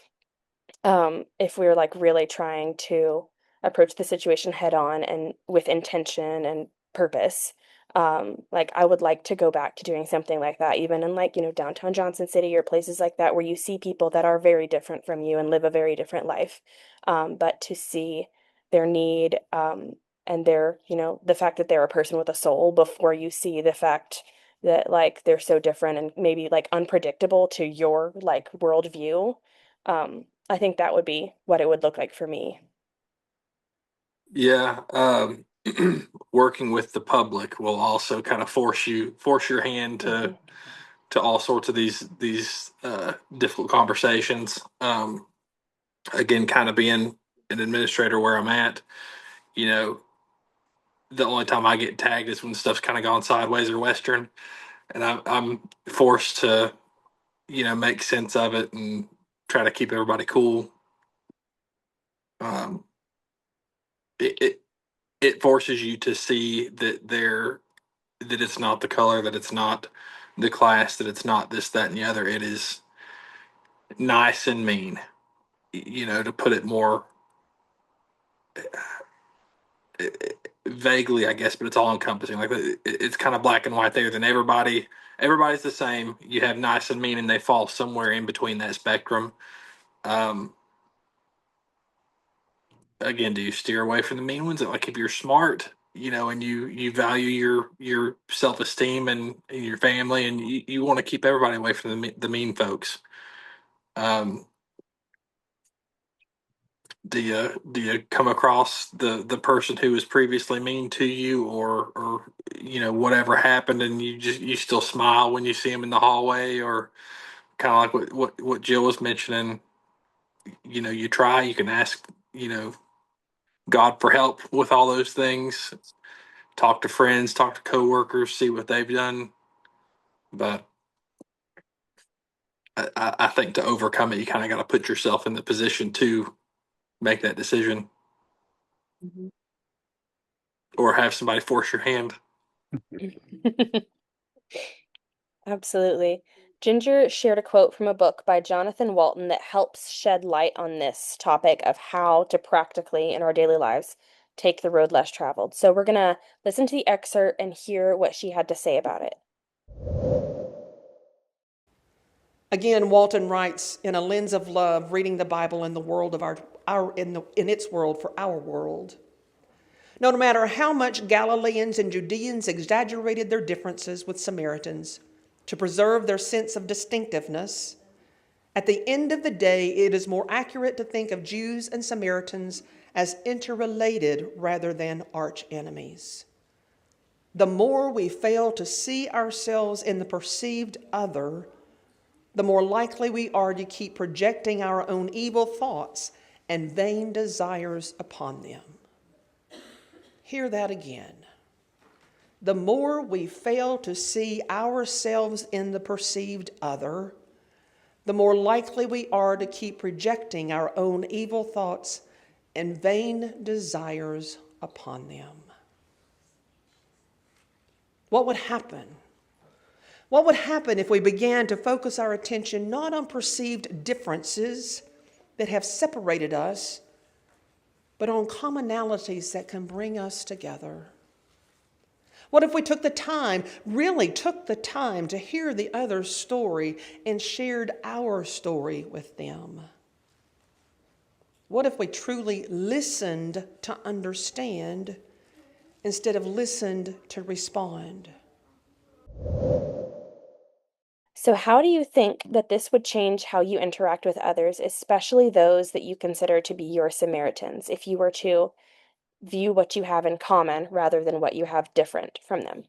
If we're like really trying to approach the situation head on and with intention and purpose, like I would like to go back to doing something like that, even in like, downtown Johnson City or places like that where you see people that are very different from you and live a very different life. But to see their need, and their, the fact that they're a person with a soul before you see the fact that like they're so different and maybe like unpredictable to your like worldview. I think that would be what it would look like for me. Yeah, working with the public will also kind of force your hand Mhm. to all sorts of these difficult conversations. Again, kind of being an administrator where I'm at, you know, the only time I get tagged is when stuff's kind of gone sideways or western, and I'm forced to, make sense of it and try to keep everybody cool. Um, it, it it forces you to see that it's not the color, that it's not the class, that it's not this, that, and the other. It is nice and mean, to put it more vaguely, I guess, but it's all encompassing. Like it's kind of black and white there. Then everybody's the same. You have nice and mean, and they fall somewhere in between that spectrum. Um, Again, do you steer away from the mean ones? Like if you're smart, and you value your self esteem and your family, and you want to keep everybody away from the mean folks. Um, do you come across the person who was previously mean to you, or whatever happened, and you still smile when you see him in the hallway, or kind of like what Jill was mentioning? You can ask God for help with all those things. Talk to friends, talk to coworkers, see what they've done. But I think to overcome it, you kind of got to put yourself in the position to make that decision, Mhm. or have somebody force your hand. Absolutely. Ginger shared a quote from a book by Jonathan Walton that helps shed light on this topic of how to practically, in our daily lives, take the road less traveled. So we're going to listen to the excerpt and hear what she had to say about it. Again, Walton writes, in a lens of love, reading the Bible in the world of in its world for our world. No matter how much Galileans and Judeans exaggerated their differences with Samaritans to preserve their sense of distinctiveness, at the end of the day, it is more accurate to think of Jews and Samaritans as interrelated rather than arch enemies. The more we fail to see ourselves in the perceived other, the more likely we are to keep projecting our own evil thoughts and vain desires upon them. Hear that again. The more we fail to see ourselves in the perceived other, the more likely we are to keep projecting our own evil thoughts and vain desires upon them. What would happen? What would happen if we began to focus our attention not on perceived differences that have separated us, but on commonalities that can bring us together? What if we really took the time to hear the other's story and shared our story with them? What if we truly listened to understand instead of listened to respond? So, how do you think that this would change how you interact with others, especially those that you consider to be your Samaritans, if you were to view what you have in common rather than what you have different from them?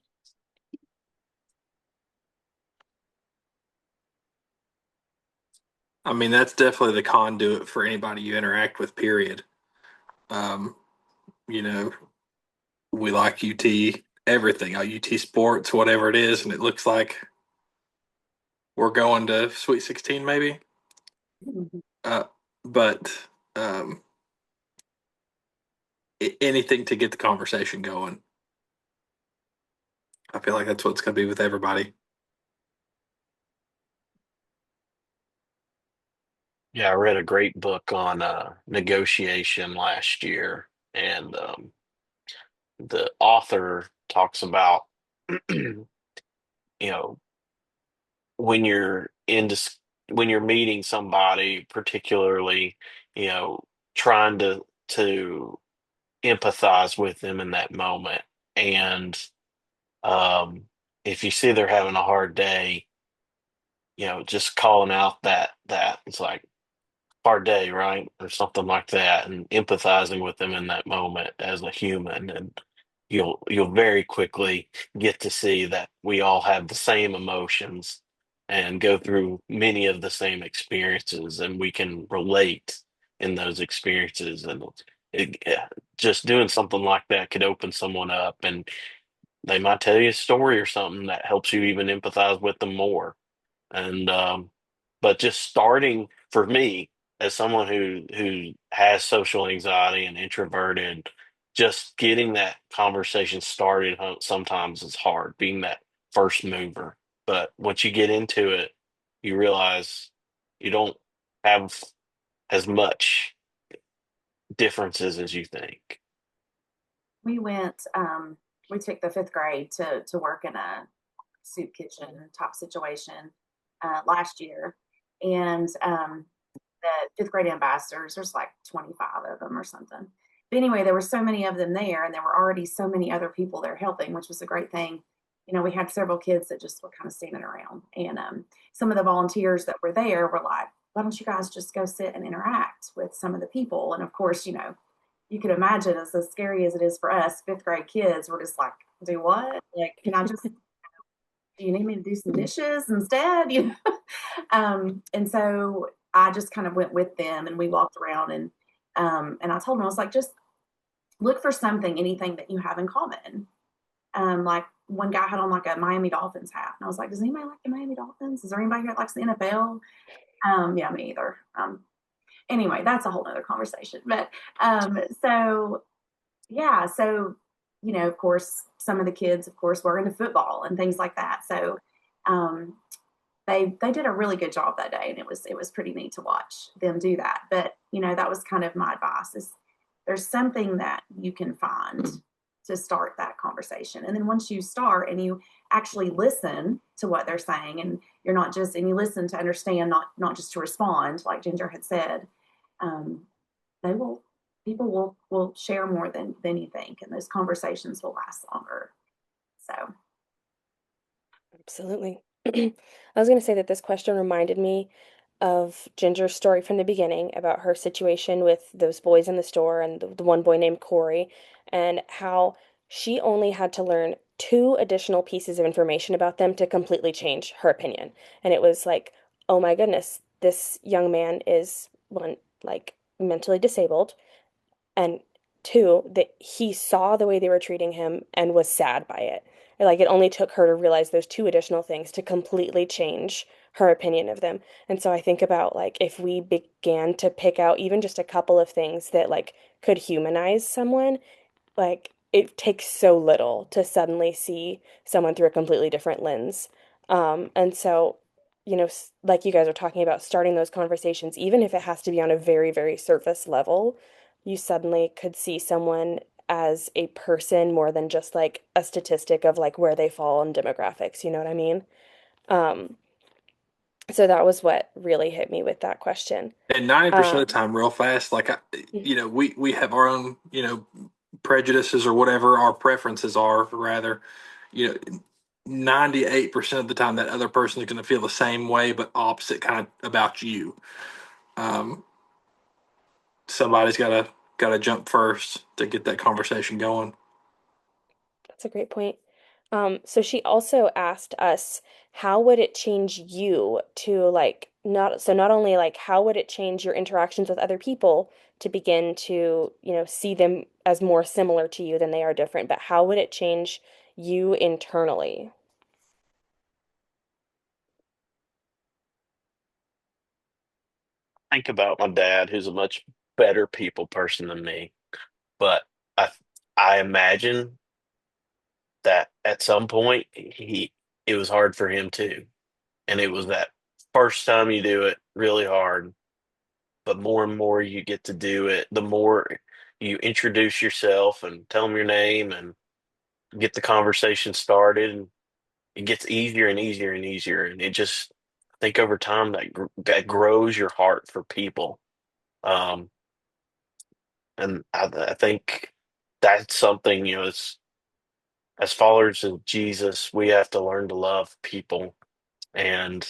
I mean, that's definitely the conduit for anybody you interact with, period. Um, you know, we like UT everything, UT sports, whatever it is, and it looks like we're going to Sweet 16 maybe. Mhm. Uh, but um, anything to get the conversation going. I feel like that's what it's going to be with everybody. Yeah, I read a great book on negotiation last year, and the author talks about, you know, when you're when you're meeting somebody, particularly, you know, trying to empathize with them in that moment, and um, if you see they're having a hard day, just calling out that it's like hard day, right? Or something like that, and empathizing with them in that moment as a human. And you'll very quickly get to see that we all have the same emotions and go through many of the same experiences, and we can relate in those experiences. And Yeah, just doing something like that could open someone up, and they might tell you a story or something that helps you even empathize with them more. And but just starting for me as someone who has social anxiety and introverted, just getting that conversation started sometimes is hard, being that first mover. But once you get into it, you realize you don't have as much differences as you think. We went, we took the fifth grade to work in a soup kitchen type situation last year. And the fifth grade ambassadors, there's like 25 of them or something. But anyway, there were so many of them there, and there were already so many other people there helping, which was a great thing. You know, we had several kids that just were kind of standing around. And some of the volunteers that were there were like, why don't you guys just go sit and interact with some of the people? And of course, you know, you can imagine, as scary as it is for us, fifth grade kids, we're just like, do what? Like, can I just, do you need me to do some dishes instead? You know? And so I just kind of went with them, and we walked around, and I told them, I was like, just look for something, anything that you have in common. Like one guy had on like a Miami Dolphins hat, and I was like, does anybody like the Miami Dolphins? Is there anybody here that likes the NFL? Yeah, me either. Anyway, that's a whole nother conversation. But so yeah, so you know, of course, some of the kids, of course, were into football and things like that. So um, they did a really good job that day, and it was pretty neat to watch them do that. But you know, that was kind of my advice: is there's something that you can find to start that conversation, and then once you start and you actually listen to what they're saying, and you're not just and you listen to understand, not just to respond, like Ginger had said, um, they will people will share more than you think, and those conversations will last longer. So Absolutely. I was going to say that this question reminded me of Ginger's story from the beginning about her situation with those boys in the store and the one boy named Corey, and how she only had to learn two additional pieces of information about them to completely change her opinion. And it was like, oh my goodness, this young man is one, like mentally disabled, and two, that he saw the way they were treating him and was sad by it. Like it only took her to realize those two additional things to completely change her opinion of them. And so I think about like if we began to pick out even just a couple of things that like could humanize someone, like it takes so little to suddenly see someone through a completely different lens. And so, you know, like you guys are talking about starting those conversations, even if it has to be on a very, very surface level, you suddenly could see someone as a person more than just like a statistic of like where they fall in demographics, you know what I mean? Um, so that was what really hit me with that question. And 90% of the Um, time, real fast, like, you know, we have our own, you know, prejudices or whatever our preferences are, rather, you know, 98% of the time that other person is going to feel the same way, but opposite kind of about you. Um, somebody's got to jump first to get that conversation going. That's a great point. So she also asked us, how would it change you to like not only like how would it change your interactions with other people to begin to, you know, see them as more similar to you than they are different, but how would it change you internally? Think about my dad, who's a much better people person than me, but I I imagine that at some point it was hard for him too, and it was that first time you do it really hard, but more and more you get to do it, the more you introduce yourself and tell them your name and get the conversation started, and it gets easier and easier and easier, and it just I think over time that grows your heart for people. Um, and I think that's something, you know, as followers of Jesus, we have to learn to love people. And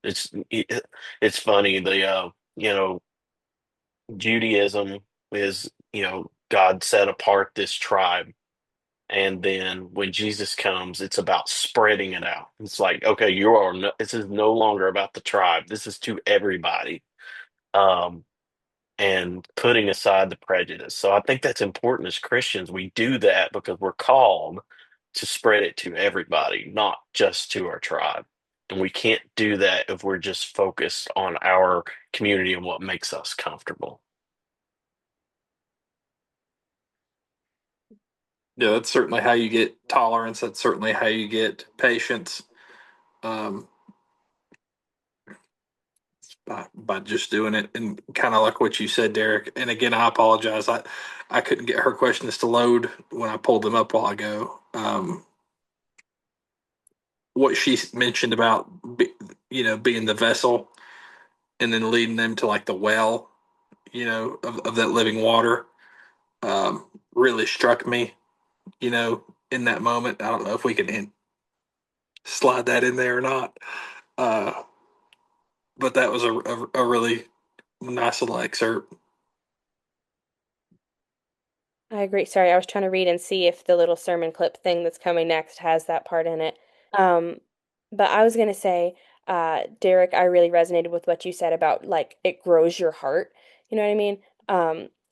it's funny, you know, Judaism is, you know, God set apart this tribe. And then when Jesus comes, it's about spreading it out. It's like, okay, this is no longer about the tribe. This is to everybody. Um, and putting aside the prejudice. So I think that's important as Christians. We do that because we're called to spread it to everybody, not just to our tribe. And we can't do that if we're just focused on our community and what makes us comfortable. Yeah, that's certainly how you get tolerance. That's certainly how you get patience. Um, by just doing it, and kind of like what you said, Derek. And again, I apologize. I couldn't get her questions to load when I pulled them up a while ago. What she mentioned about being the vessel and then leading them to like the well, of that living water, really struck me. In that moment, I don't know if we can slide that in there or not. Uh, but that was a really nice little excerpt. I agree. Sorry, I was trying to read and see if the little sermon clip thing that's coming next has that part in it. Um, but I was gonna say, Derek, I really resonated with what you said about like it grows your heart. You know what I mean?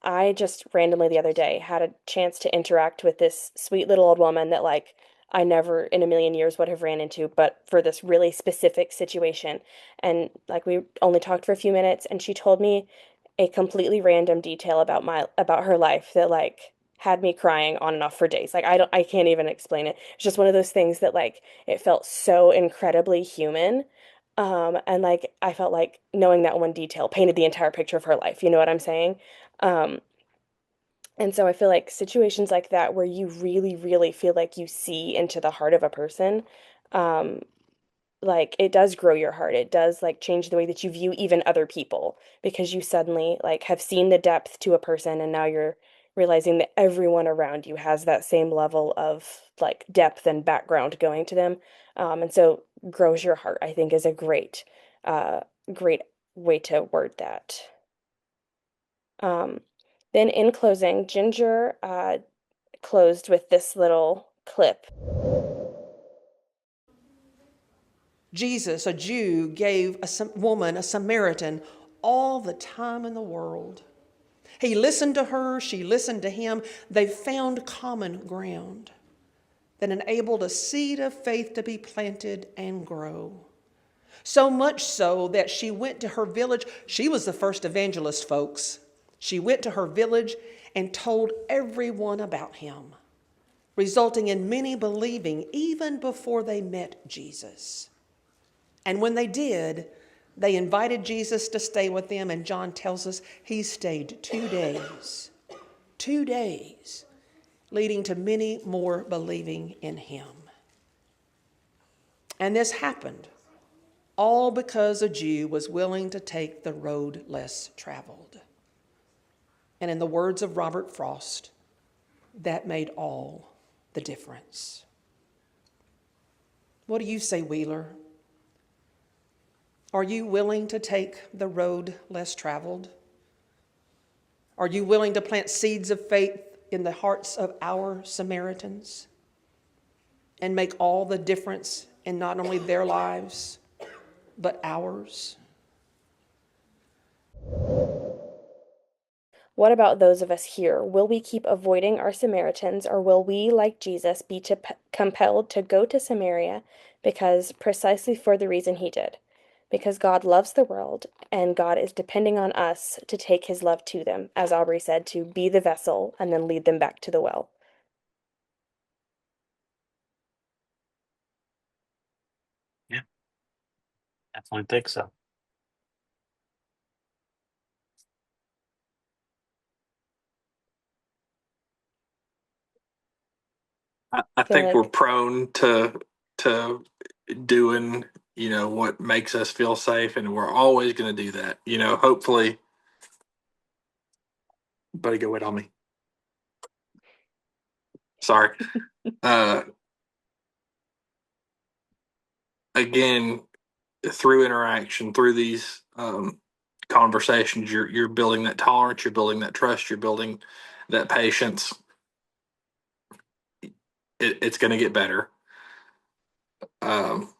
I just randomly the other day had a chance to interact with this sweet little old woman that like I never in a million years would have ran into, but for this really specific situation. And like we only talked for a few minutes, and she told me a completely random detail about her life that like had me crying on and off for days. Like I can't even explain it. It's just one of those things that like it felt so incredibly human. And like I felt like knowing that one detail painted the entire picture of her life. You know what I'm saying? Um, and so I feel like situations like that where you really, really feel like you see into the heart of a person, um, like it does grow your heart. It does like change the way that you view even other people because you suddenly like have seen the depth to a person and now you're realizing that everyone around you has that same level of like depth and background going to them. And so grows your heart, I think is a uh, great way to word that. Um, then in closing, Ginger closed with this little clip. Jesus, a Jew, gave a woman, a Samaritan, all the time in the world. He listened to her, she listened to him. They found common ground that enabled a seed of faith to be planted and grow. So much so that she went to her village. She was the first evangelist, folks. She went to her village and told everyone about him, resulting in many believing even before they met Jesus. And when they did, they invited Jesus to stay with them, and John tells us he stayed 2 days, 2 days, leading to many more believing in him. And this happened all because a Jew was willing to take the road less traveled. And in the words of Robert Frost, that made all the difference. What do you say, Wheeler? Are you willing to take the road less traveled? Are you willing to plant seeds of faith in the hearts of our Samaritans and make all the difference in not only their lives, but ours? What about those of us here? Will we keep avoiding our Samaritans, or will we, like Jesus, be compelled to go to Samaria because precisely for the reason he did? Because God loves the world, and God is depending on us to take his love to them, as Aubrey said, to be the vessel and then lead them back to the well. Yeah, definitely think so. I I feel think we're like prone to doing what makes us feel safe, and we're always going to do that. Hopefully, buddy, go wait on me. Sorry. Uh, Again, through interaction, through these conversations, you're building that tolerance, you're building that trust, you're building that patience. It's going to get better. Um,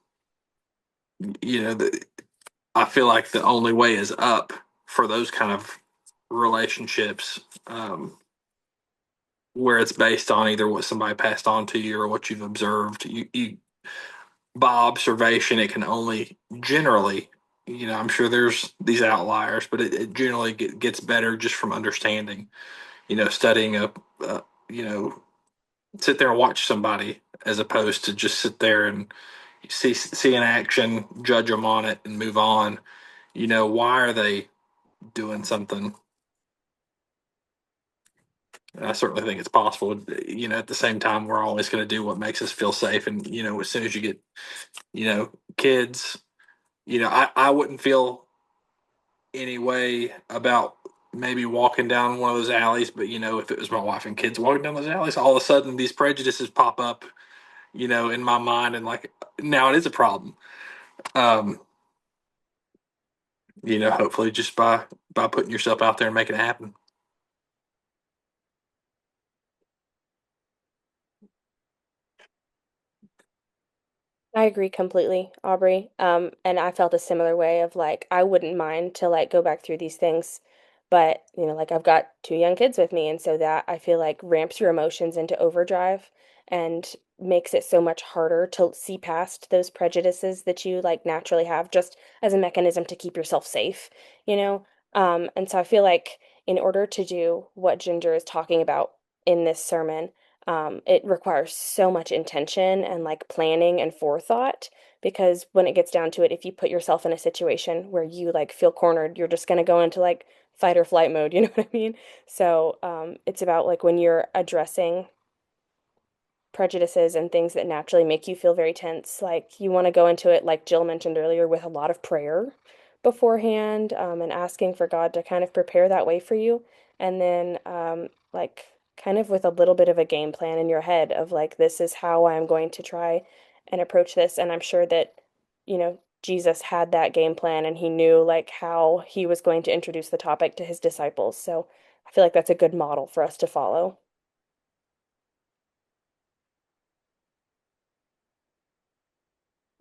I feel like the only way is up for those kind of relationships, where it's based on either what somebody passed on to you or what you've observed. You by observation, it can only generally, I'm sure there's these outliers, but it generally gets better just from understanding. Studying you know, sit there and watch somebody as opposed to just sit there and see an action, judge them on it, and move on. Why are they doing something? And I certainly think it's possible. At the same time, we're always going to do what makes us feel safe. And as soon as you get, kids, I wouldn't feel any way about maybe walking down one of those alleys. But if it was my wife and kids walking down those alleys, all of a sudden these prejudices pop up, in my mind, and like now it is a problem. Hopefully just by putting yourself out there and making it happen. I agree completely, Aubrey. And I felt a similar way of like I wouldn't mind to like go back through these things, but like I've got two young kids with me, and so that I feel like ramps your emotions into overdrive and makes it so much harder to see past those prejudices that you like naturally have just as a mechanism to keep yourself safe, you know? And so I feel like in order to do what Ginger is talking about in this sermon, it requires so much intention and like planning and forethought because when it gets down to it, if you put yourself in a situation where you like feel cornered, you're just going to go into like fight or flight mode, you know what I mean? So it's about like when you're addressing prejudices and things that naturally make you feel very tense. Like you want to go into it, like Jill mentioned earlier, with a lot of prayer beforehand, and asking for God to kind of prepare that way for you. And then, like, kind of with a little bit of a game plan in your head of like, this is how I'm going to try and approach this. And I'm sure that, Jesus had that game plan and he knew like how he was going to introduce the topic to his disciples. So I feel like that's a good model for us to follow.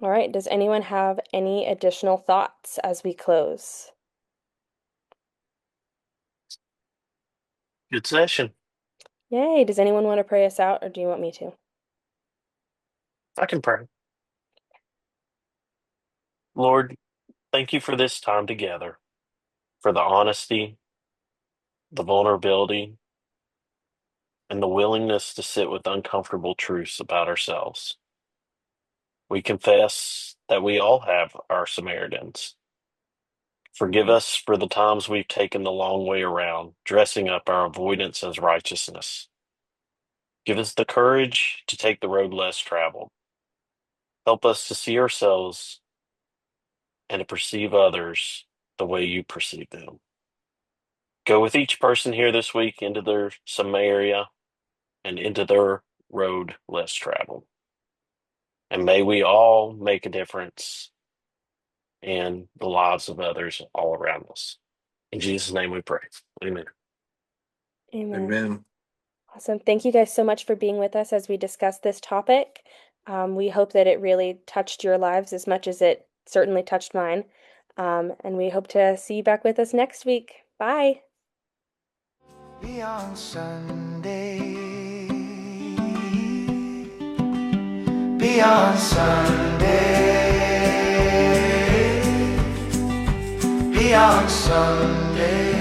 All right, does anyone have any additional thoughts as we close? Good session. Yay, does anyone want to pray us out or do you want me to? I can pray. Lord, thank you for this time together, for the honesty, the vulnerability, and the willingness to sit with uncomfortable truths about ourselves. We confess that we all have our Samaritans. Forgive us for the times we've taken the long way around, dressing up our avoidance as righteousness. Give us the courage to take the road less traveled. Help us to see ourselves and to perceive others the way you perceive them. Go with each person here this week into their Samaria and into their road less traveled. And may we all make a difference in the lives of others all around us. In Jesus' name we pray. Amen. Amen. Amen. Awesome. Thank you guys so much for being with us as we discuss this topic. We hope that it really touched your lives as much as it certainly touched mine. And we hope to see you back with us next week. Bye. Beyond Sunday, beyond Sunday, beyond Sunday.